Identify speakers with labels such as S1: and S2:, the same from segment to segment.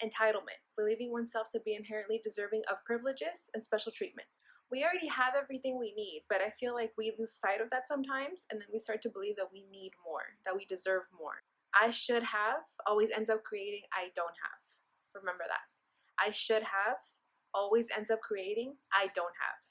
S1: Entitlement, believing oneself to be inherently deserving of privileges and special treatment. We already have everything we need, but I feel like we lose sight of that sometimes, and then we start to believe that we need more, that we deserve more. I should have always ends up creating I don't have. Remember that. I should have always ends up creating I don't have.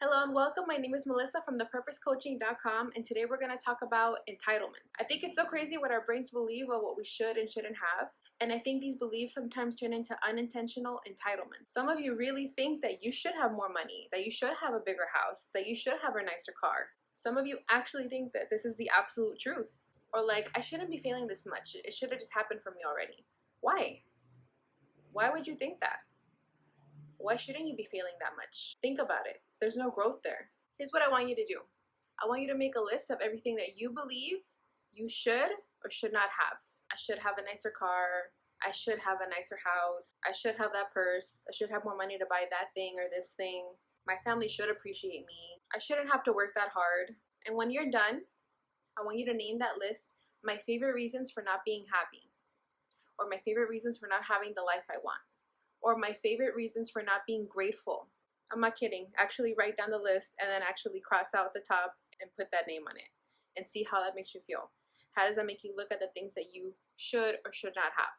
S1: Hello and welcome. My name is Melissa from thepurposecoaching.com, and today we're going to talk about entitlement. I think it's so crazy what our brains believe of what we should and shouldn't have, and I think these beliefs sometimes turn into unintentional entitlement. Some of you really think that you should have more money, that you should have a bigger house, that you should have a nicer car. Some of you actually think that this is the absolute truth, or like, I shouldn't be feeling this much. It should have just happened for me already. Why? Why would you think that? Why shouldn't you be feeling that much? Think about it. There's no growth there. Here's what I want you to do. I want you to make a list of everything that you believe you should or should not have. I should have a nicer car. I should have a nicer house. I should have that purse. I should have more money to buy that thing or this thing. My family should appreciate me. I shouldn't have to work that hard. And when you're done, I want you to name that list my favorite reasons for not being happy, or my favorite reasons for not having the life I want, or my favorite reasons for not being grateful. I'm not kidding. Actually write down the list and then actually cross out the top and put that name on it and see how that makes you feel. How does that make you look at the things that you should or should not have?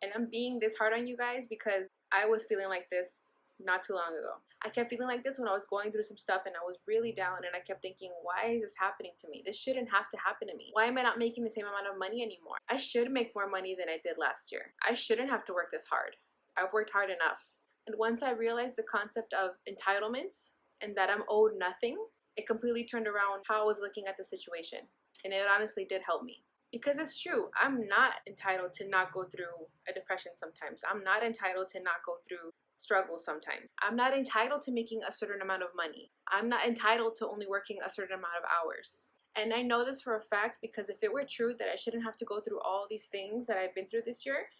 S1: And I'm being this hard on you guys because I was feeling like this not too long ago. I kept feeling like this when I was going through some stuff and I was really down, and I kept thinking, why is this happening to me? This shouldn't have to happen to me. Why am I not making the same amount of money anymore? I should make more money than I did last year. I shouldn't have to work this hard. I've worked hard enough. And once I realized the concept of entitlement and that I'm owed nothing, it completely turned around how I was looking at the situation. And it honestly did help me. Because it's true, I'm not entitled to not go through a depression sometimes. I'm not entitled to not go through struggles sometimes. I'm not entitled to making a certain amount of money. I'm not entitled to only working a certain amount of hours. And I know this for a fact because if it were true that I shouldn't have to go through all these things that I've been through this year,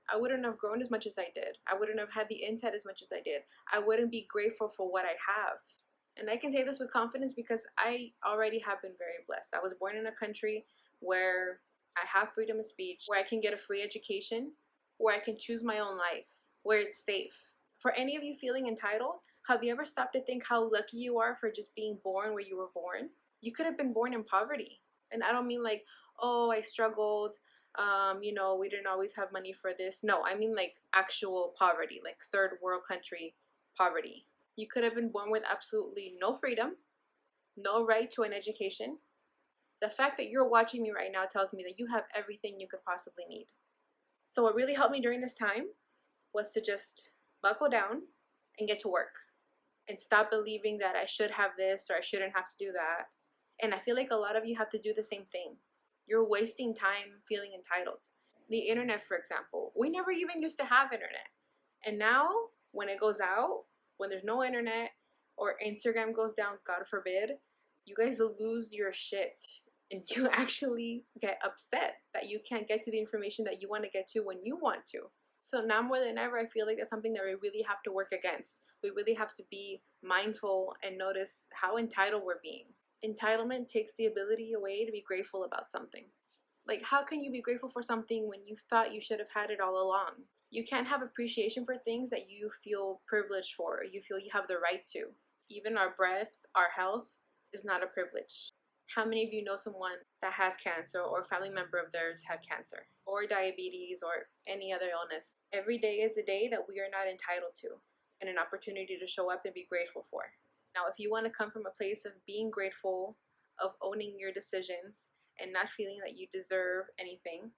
S1: I wouldn't have grown as much as I did. I wouldn't have had the insight as much as I did. I wouldn't be grateful for what I have. And I can say this with confidence because I already have been very blessed. I was born in a country where I have freedom of speech, where I can get a free education, where I can choose my own life, where it's safe. For any of you feeling entitled, have you ever stopped to think how lucky you are for just being born where you were born? You could have been born in poverty. And I don't mean like, oh, I struggled, we didn't always have money for this. No, I mean like actual poverty, like third world country poverty. You could have been born with absolutely no freedom, no right to an education. The fact that you're watching me right now tells me that you have everything you could possibly need. So what really helped me during this time was to just buckle down and get to work and stop believing that I should have this or I shouldn't have to do that. And I feel like a lot of you have to do the same thing. You're wasting time feeling entitled. The internet, for example, we never even used to have internet. And now when it goes out, when there's no internet or Instagram goes down, God forbid, you guys will lose your shit. And you actually get upset that you can't get to the information that you want to get to when you want to. So now more than ever, I feel like that's something that we really have to work against. We really have to be mindful and notice how entitled we're being. Entitlement takes the ability away to be grateful about something. Like, how can you be grateful for something when you thought you should have had it all along? You can't have appreciation for things that you feel privileged for, or you feel you have the right to. Even our breath, our health, is not a privilege. How many of you know someone that has cancer or a family member of theirs had cancer or diabetes or any other illness? Every day is a day that we are not entitled to and an opportunity to show up and be grateful for. Now, if you want to come from a place of being grateful, of owning your decisions, and not feeling that you deserve anything,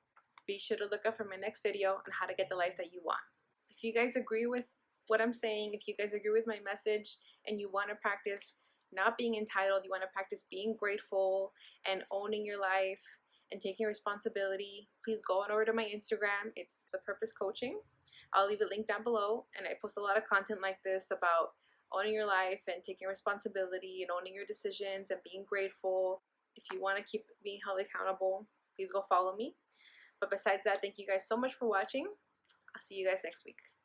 S1: be sure to look up for my next video on how to get the life that you want. If you guys agree with what I'm saying, if you guys agree with my message, and you want to practice not being entitled, you want to practice being grateful and owning your life and taking responsibility, please go on over to my Instagram. It's The Purpose Coaching. I'll leave a link down below, and I post a lot of content like this about owning your life and taking responsibility and owning your decisions and being grateful. If you want to keep being held accountable, please go follow me. But besides that, thank you guys so much for watching. I'll see you guys next week.